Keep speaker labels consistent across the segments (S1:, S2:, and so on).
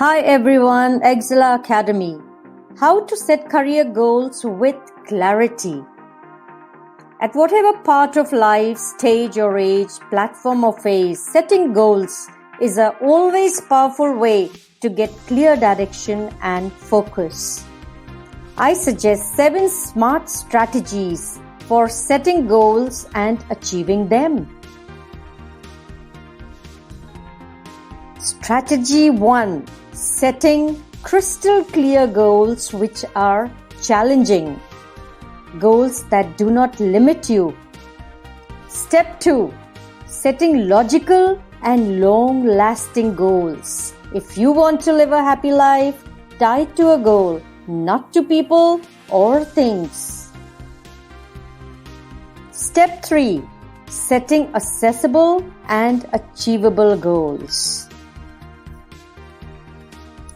S1: Hi everyone, Excella Academy. How to set career goals with clarity. At whatever part of life, stage or age, platform or phase, setting goals is a always powerful way to get clear direction and focus. I suggest 7 smart strategies for setting goals and achieving them. Strategy 1. Setting crystal clear goals which are challenging. Goals that do not limit you. Step 2. Setting logical and long-lasting goals. If you want to live a happy life, tie it to a goal, not to people or things. Step 3. Setting accessible and achievable goals.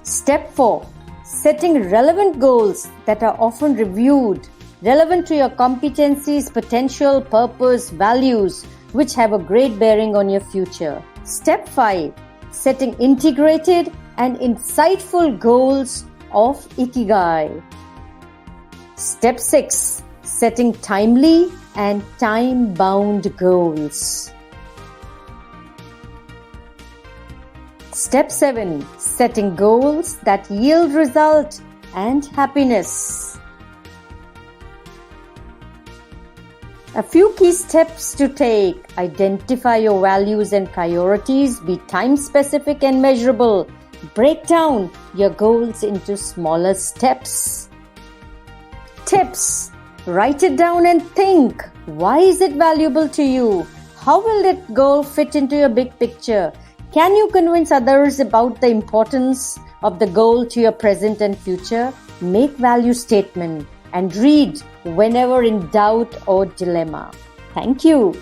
S1: Step 4. Setting relevant goals that are often reviewed, relevant to your competencies, potential, purpose, values, which have a great bearing on your future. Step 5. Setting integrated and insightful goals of IKIGAI. Step 6. Setting timely and time-bound goals. Step 7. Setting goals that yield result and happiness. A few key steps to take. Identify your values and priorities. Be time-specific and measurable. Break down your goals into smaller steps. Tips. Write it down and think. Why is it valuable to you? How will that goal fit into your big picture? Can you convince others about the importance of the goal to your present and future? Make value statement and read whenever in doubt or dilemma. Thank you.